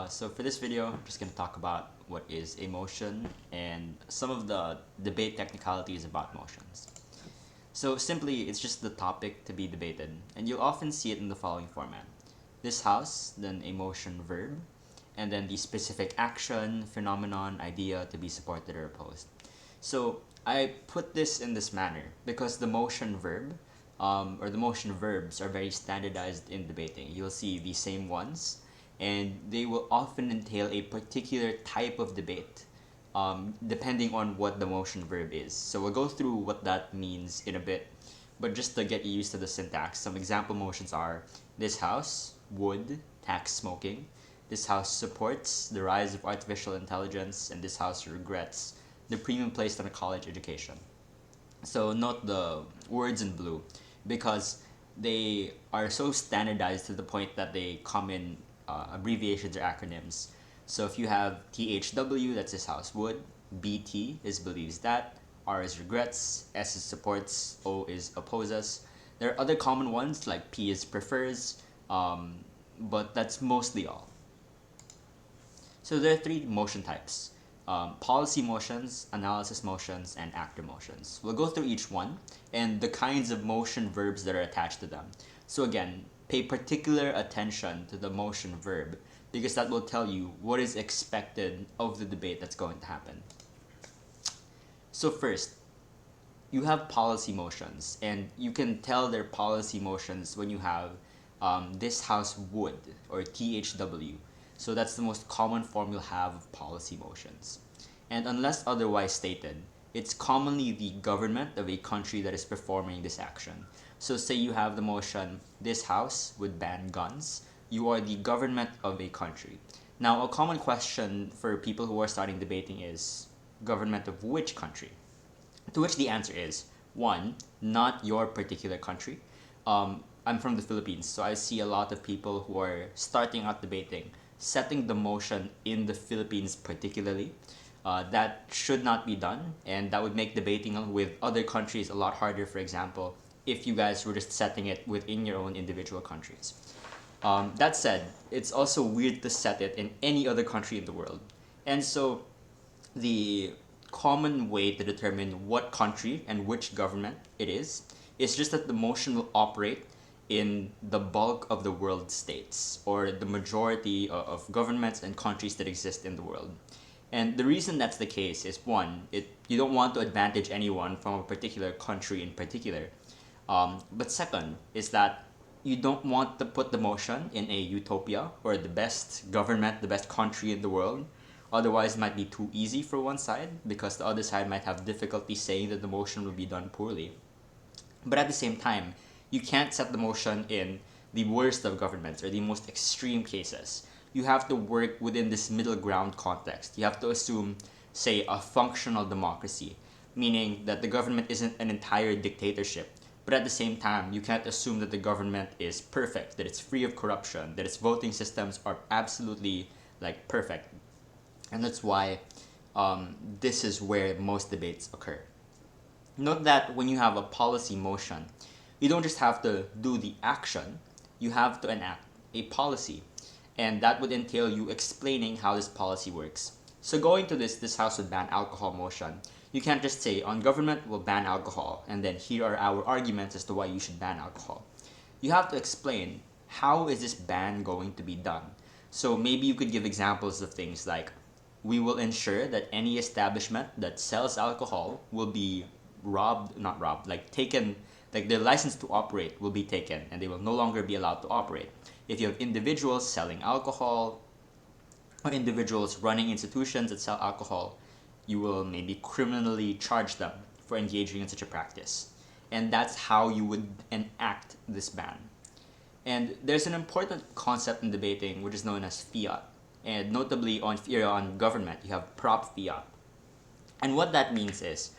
So for this video, I'm just going to talk about what is a motion and some of the debate technicalities about motions. So simply, it's just the topic to be debated, and you'll often see it in the following format. This house, then a motion verb, and then the specific action, phenomenon, idea to be supported or opposed. So I put this in this manner because the motion verb or the motion verbs are very standardized in debating. You'll see the same ones, and they will often entail a particular type of debate depending on what the motion verb is. So we'll go through what that means in a bit, but just to get you used to the syntax, some example motions are: this house would tax smoking, this house supports the rise of artificial intelligence, and this house regrets the premium placed on a college education. So note the words in blue because they are so standardized to the point that they come in abbreviations or acronyms. So if you have THW, that's this house would, BT is believes that, R is regrets, S is supports, O is opposes. There are other common ones like P is prefers, but that's mostly all. So there are three motion types: policy motions, analysis motions, and actor motions. We'll go through each one and the kinds of motion verbs that are attached to them. So again, pay particular attention to the motion verb because that will tell you what is expected of the debate that's going to happen. So first, you have policy motions, and you can tell they're policy motions when you have this house would, or THW. So that's the most common form you'll have of policy motions. And unless otherwise stated, it's commonly the government of a country that is performing this action. So say you have the motion, this house would ban guns. You are the government of a country. Now, a common question for people who are starting debating is, government of which country? To which the answer is, one, not your particular country. I'm from the Philippines, so I see a lot of people who are starting out debating setting the motion in the Philippines particularly. That should not be done, and that would make debating with other countries a lot harder, for example, if you guys were just setting it within your own individual countries. That said, it's also weird to set it in any other country in the world. And so the common way to determine what country and which government it is just that the motion will operate in the bulk of the world states or the majority of governments and countries that exist in the world. And the reason that's the case is, one, you don't want to advantage anyone from a particular country in particular. But second is that you don't want to put the motion in a utopia or the best government, the best country in the world. Otherwise, it might be too easy for one side because the other side might have difficulty saying that the motion will be done poorly. But at the same time, you can't set the motion in the worst of governments or the most extreme cases. You have to work within this middle ground context. You have to assume, say, a functional democracy, meaning that the government isn't an entire dictatorship. But at the same time, you can't assume that the government is perfect, that it's free of corruption, that its voting systems are absolutely like perfect. And that's why this is where most debates occur. Note that when you have a policy motion, you don't just have to do the action, you have to enact a policy. And that would entail you explaining how this policy works. So going to this house would ban alcohol motion, you can't just say, on government will ban alcohol, and then here are our arguments as to why you should ban alcohol. You have to explain, how is this ban going to be done? So maybe you could give examples of things like, we will ensure that any establishment that sells alcohol will be taken, like their license to operate will be taken and they will no longer be allowed to operate. If you have individuals selling alcohol or individuals running institutions that sell alcohol, you will maybe criminally charge them for engaging in such a practice. And that's how you would enact this ban. And there's an important concept in debating which is known as fiat. And notably on government, you have prop fiat. And what that means is,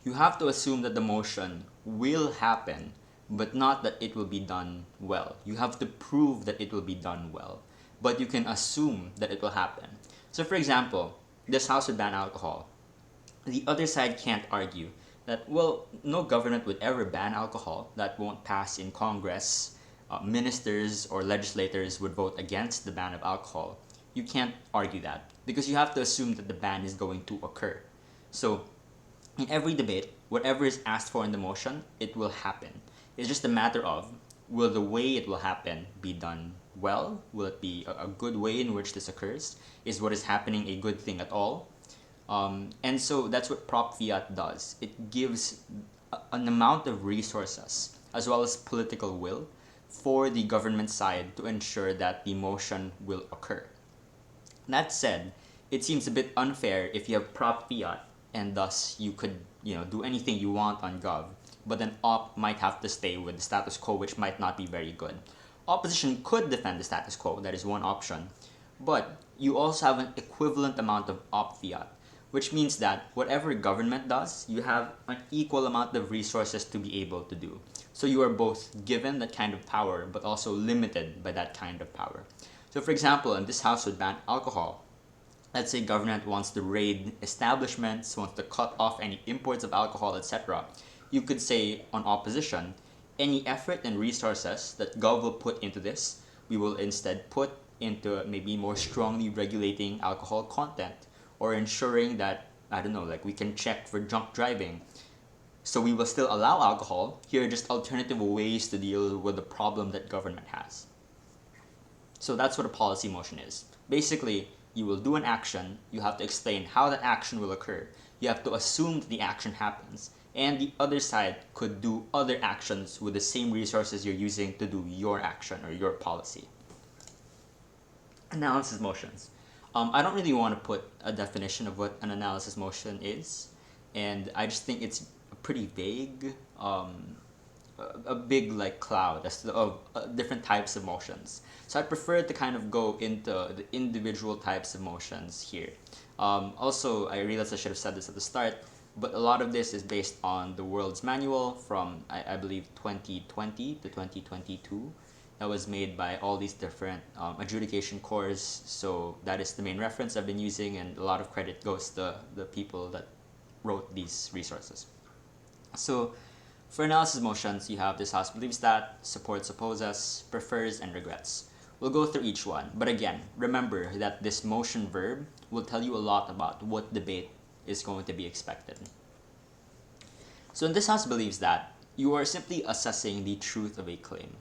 you have to assume that the motion will happen, but not that it will be done well. You have to prove that it will be done well, but you can assume that it will happen. So for example, this house would ban alcohol. The other side can't argue that, well, no government would ever ban alcohol. That won't pass in Congress. Ministers or legislators would vote against the ban of alcohol. you can't argue that because you have to assume that the ban is going to occur. So in every debate, whatever is asked for in the motion, it will happen. It's just a matter of, will the way it will happen be done well? Will it be a good way in which this occurs? Is what is happening a good thing at all? And so that's what Prop Fiat does. It gives an amount of resources as well as political will for the government side to ensure that the motion will occur. That said, it seems a bit unfair if you have Prop Fiat and thus you could do anything you want on Gov, but then Op might have to stay with the status quo, which might not be very good. Opposition could defend the status quo, that is one option, but you also have an equivalent amount of Op Fiat, which means that whatever government does, you have an equal amount of resources to be able to do. So you are both given that kind of power, but also limited by that kind of power. So for example, in this house would ban alcohol. Let's say government wants to raid establishments, wants to cut off any imports of alcohol, etc. You could say on opposition, any effort and resources that Gov will put into this, we will instead put into maybe more strongly regulating alcohol content or ensuring that, I don't know, like we can check for drunk driving. So we will still allow alcohol. Here are just alternative ways to deal with the problem that government has. So that's what a policy motion is. Basically, you will do an action, you have to explain how that action will occur, you have to assume that the action happens, and the other side could do other actions with the same resources you're using to do your action or your policy. Analysis motions. I don't really want to put a definition of what an analysis motion is, and I just think it's pretty vague, a big like cloud of different types of motions. So I prefer to kind of go into the individual types of motions here. Also, I realized I should have said this at the start, but a lot of this is based on the World's Manual from, I believe, 2020 to 2022. That was made by all these different adjudication cores. So that is the main reference I've been using, and a lot of credit goes to the people that wrote these resources. So for analysis motions, you have this house believes that, supports, opposes, prefers, and regrets. We'll go through each one, but again, remember that this motion verb will tell you a lot about what debate is going to be expected. So in this house believes that, you are simply assessing the truth of a claim.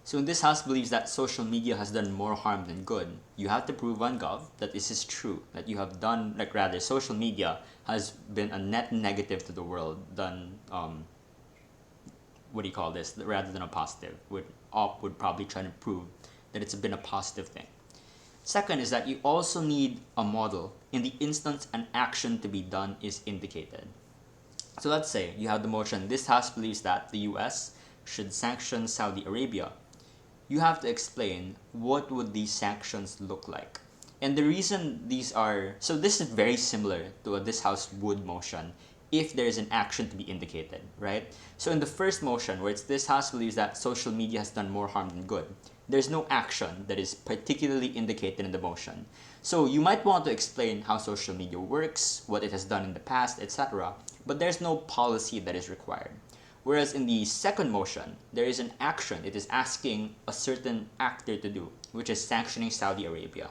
So in this house believes that social media has done more harm than good. You have to prove on Gov that this is true, that you have done, like rather, social media has been a net negative to the world than, what do you call this, rather than a positive. Op would probably try to prove that it's been a positive thing. Second is that you also need a model in the instance an action to be done is indicated. So let's say you have the motion, this house believes that the US should sanction Saudi Arabia. You have to explain what would these sanctions look like. And the reason these are, so this is very similar to a this house would motion if there is an action to be indicated, right? So in the first motion, where it's this house believes that social media has done more harm than good, there's no action that is particularly indicated in the motion. So you might want to explain how social media works, what it has done in the past, etc., but there's no policy that is required. Whereas in the second motion, there is an action it is asking a certain actor to do, which is sanctioning Saudi Arabia.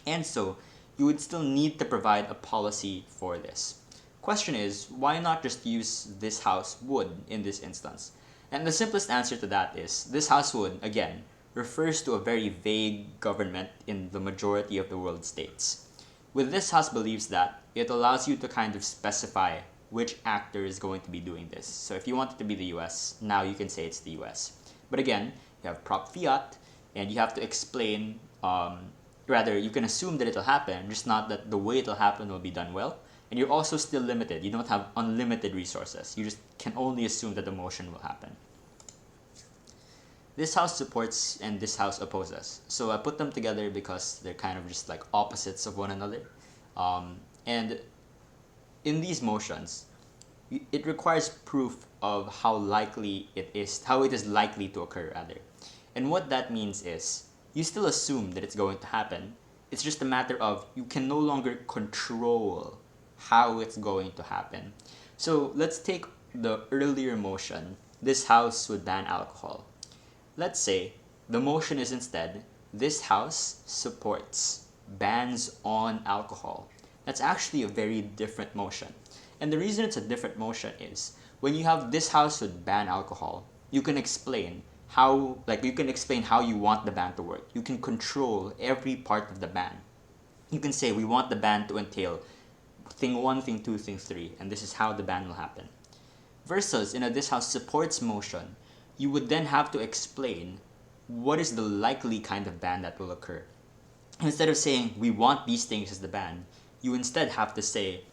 And so, you would still need to provide a policy for this. Question is, why not just use this house would in this instance? And the simplest answer to that is, this house would, again, refers to a very vague government in the majority of the world states. With this house believes that, it allows you to kind of specify which actor is going to be doing this. So if you want it to be the US, now you can say it's the US. But again, you have Prop Fiat, and you have to explain, rather, you can assume that it'll happen, just not that the way it'll happen will be done well. And you're also still limited. You don't have unlimited resources. You just can only assume that the motion will happen. This house supports and this house opposes. So I put them together because they're kind of just like opposites of one another. And in these motions, it requires proof of how it is likely to occur rather. And what that means is, you still assume that it's going to happen. It's just a matter of you can no longer control how it's going to happen. So let's take the earlier motion, this house would ban alcohol. Let's say the motion is instead, this house supports bans on alcohol. That's actually a very different motion. And the reason it's a different motion is when you have this house would ban alcohol, you can explain how you want the ban to work. You can control every part of the ban. You can say we want the ban to entail thing 1, thing 2, thing 3, and this is how the ban will happen. Versus in a this house supports motion, you would then have to explain what is the likely kind of ban that will occur. Instead of saying we want these things as the ban, you instead have to say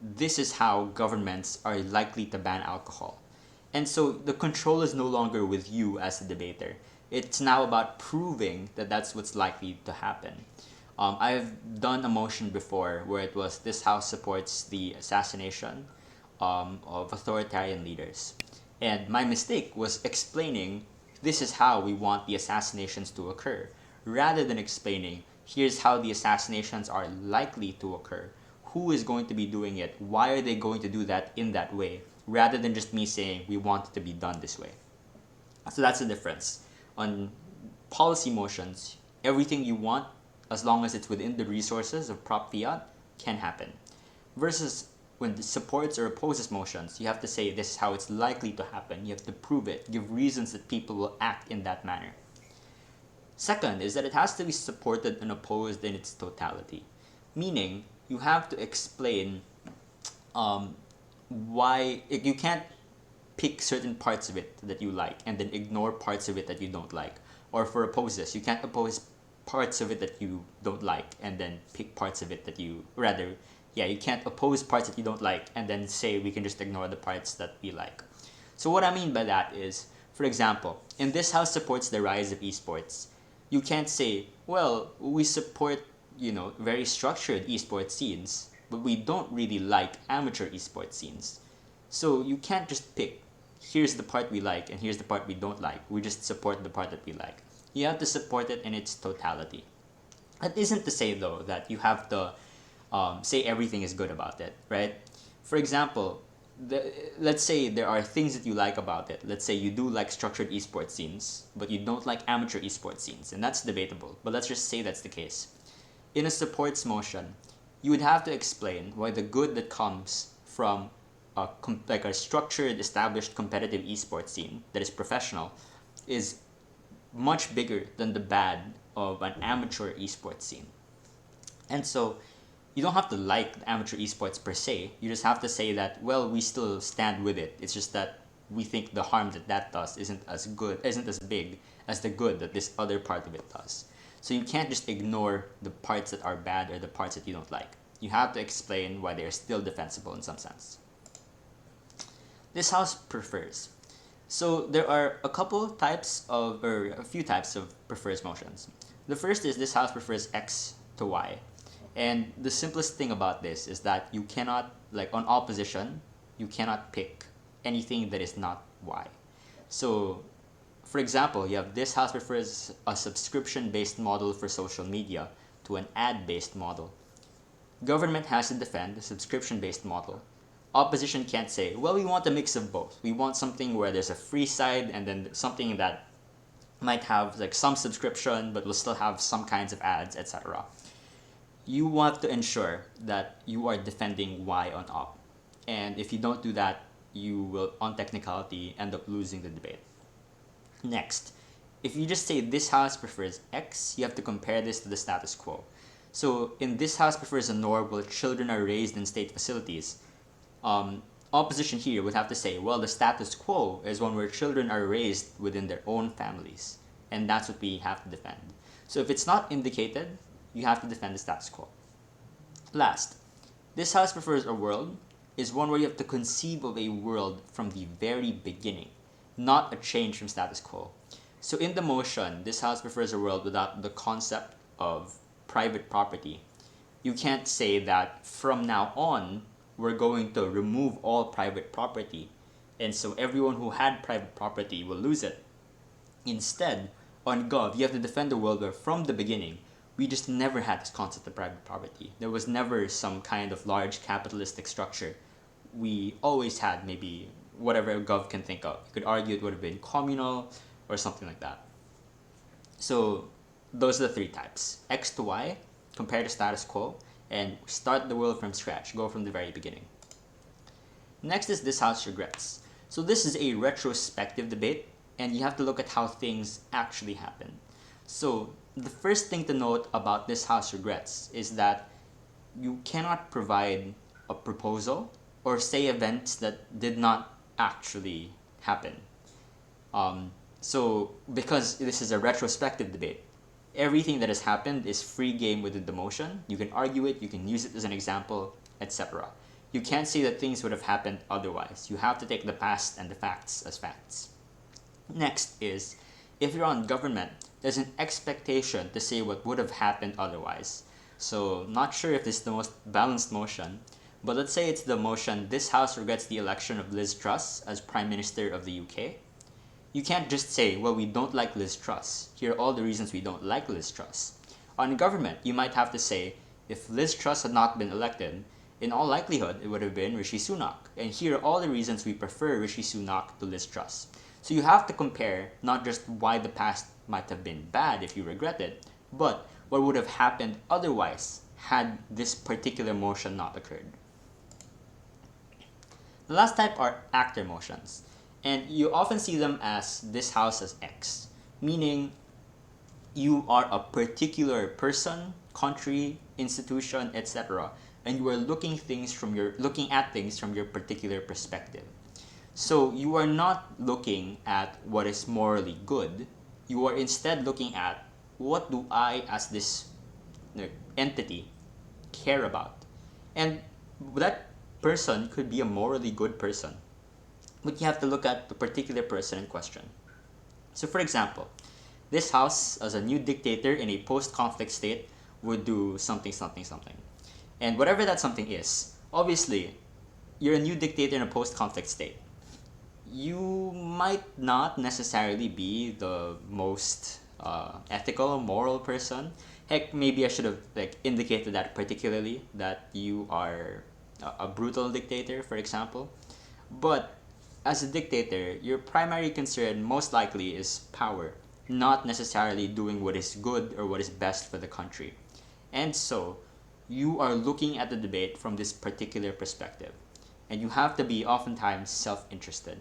this is how governments are likely to ban alcohol. And so the control is no longer with you as a debater. It's now about proving that that's what's likely to happen. I've done a motion before where it was this house supports the assassination of authoritarian leaders. And my mistake was explaining this is how we want the assassinations to occur, rather than explaining here's how the assassinations are likely to occur, who is going to be doing it, why are they going to do that in that way, rather than just me saying we want it to be done this way. So that's the difference. On policy motions, everything you want, as long as it's within the resources of Prop Fiat, can happen. Versus when it supports or opposes motions, you have to say this is how it's likely to happen. You have to prove it, give reasons that people will act in that manner. Second is that it has to be supported and opposed in its totality. Meaning, you have to explain why you can't pick certain parts of it that you like and then ignore parts of it that you don't like. Or for opposes, you can't oppose parts of it that you don't like and then pick parts of it that you can't oppose parts that you don't like and then say we can just ignore the parts that we like. So what I mean by that is, for example, in this house supports the rise of esports. You can't say, well, we support, very structured esports scenes, but we don't really like amateur esports scenes. So you can't just pick, here's the part we like and here's the part we don't like. We just support the part that we like. You have to support it in its totality. That isn't to say, though, that you have to say everything is good about it, right? For example, let's say there are things that you like about it. Let's say you do like structured esports scenes, but you don't like amateur esports scenes, and that's debatable. But let's just say that's the case. In a supports motion, you would have to explain why the good that comes from a structured, established, competitive esports scene that is professional is much bigger than the bad of an amateur esports scene. And so you don't have to like amateur esports per se. You just have to say that, well, we still stand with it. It's just that we think the harm that does isn't as big as the good that this other part of it does. So you can't just ignore the parts that are bad or the parts that you don't like. You have to explain why they are still defensible in some sense. This house prefers. So there are a few types of prefers motions. The first is this house prefers X to Y. And the simplest thing about this is that you cannot, on opposition, you cannot pick anything that is not Y. So, for example, you have this house prefers a subscription-based model for social media to an ad-based model. Government has to defend the subscription-based model. Opposition can't say, well, we want a mix of both. We want something where there's a free side and then something that might have some subscription but will still have some kinds of ads, etc. You want to ensure that you are defending Y on op. And if you don't do that, you will, on technicality, end up losing the debate. Next, if you just say this house prefers X, you have to compare this to the status quo. So in this house prefers a norm where children are raised in state facilities. Opposition here would have to say, well, the status quo is one where children are raised within their own families. And that's what we have to defend. So if it's not indicated, you have to defend the status quo. Last, this house prefers a world is one where you have to conceive of a world from the very beginning, not a change from status quo. So in the motion, this house prefers a world without the concept of private property. You can't say that from now on, we're going to remove all private property, and so everyone who had private property will lose it. Instead, on Gov, you have to defend a world where from the beginning, we just never had this concept of private property. There was never some kind of large capitalistic structure. We always had maybe whatever Gov can think of. You could argue it would have been communal or something like that. So those are the three types. X to Y, compare the status quo, and start the world from scratch, go from the very beginning. Next is this House regrets. So this is a retrospective debate, and you have to look at how things actually happen. So the first thing to note about this House regrets is that you cannot provide a proposal or say events that did not actually happen. So because this is a retrospective debate, everything that has happened is free game within the motion. You can argue it, you can use it as an example, etc. You can't say that things would have happened otherwise. You have to take the past and the facts as facts. Next is, if you're on government, there's an expectation to say what would have happened otherwise. So, not sure if this is the most balanced motion, but let's say it's the motion, this House regrets the election of Liz Truss as Prime Minister of the UK. You can't just say, well, we don't like Liz Truss. Here are all the reasons we don't like Liz Truss. On government, you might have to say, if Liz Truss had not been elected, in all likelihood, it would have been Rishi Sunak. And here are all the reasons we prefer Rishi Sunak to Liz Truss. So you have to compare not just why the past might have been bad if you regret it, but what would have happened otherwise had this particular motion not occurred. The last type are actor motions. And you often see them as this House as X, meaning you are a particular person, country, institution, etc., and you are looking at things from your particular perspective. So you are not looking at what is morally good. You are instead looking at what do I as this entity care about. And that person could be a morally good person, but you have to look at the particular person in question. So for example, this House as a new dictator in a post-conflict state would do something, something, something. And whatever that something is, obviously, you're a new dictator in a post-conflict state. You might not necessarily be the most ethical, moral person. Heck, maybe I should have indicated that particularly, that you are a brutal dictator, for example. But as a dictator, your primary concern most likely is power, not necessarily doing what is good or what is best for the country. And so, you are looking at the debate from this particular perspective. And you have to be oftentimes self-interested.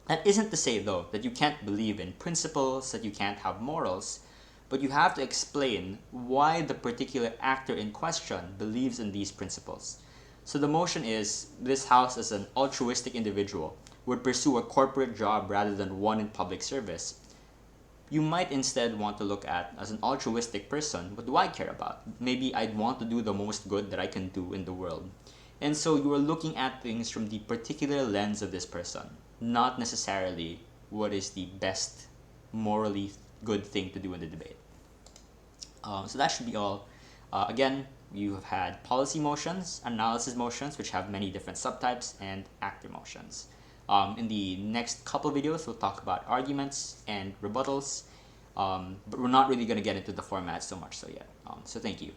That isn't to say, though, that you can't believe in principles, that you can't have morals, but you have to explain why the particular actor in question believes in these principles. So the motion is, this House as an altruistic individual would pursue a corporate job rather than one in public service. You might instead want to look at, as an altruistic person, what do I care about? Maybe I'd want to do the most good that I can do in the world. And so you are looking at things from the particular lens of this person, not necessarily what is the best morally good thing to do in the debate. So that should be all. Again, you have had policy motions, analysis motions, which have many different subtypes, and actor motions. In the next couple of videos, we'll talk about arguments and rebuttals, but we're not really going to get into the format so much so yet. So thank you.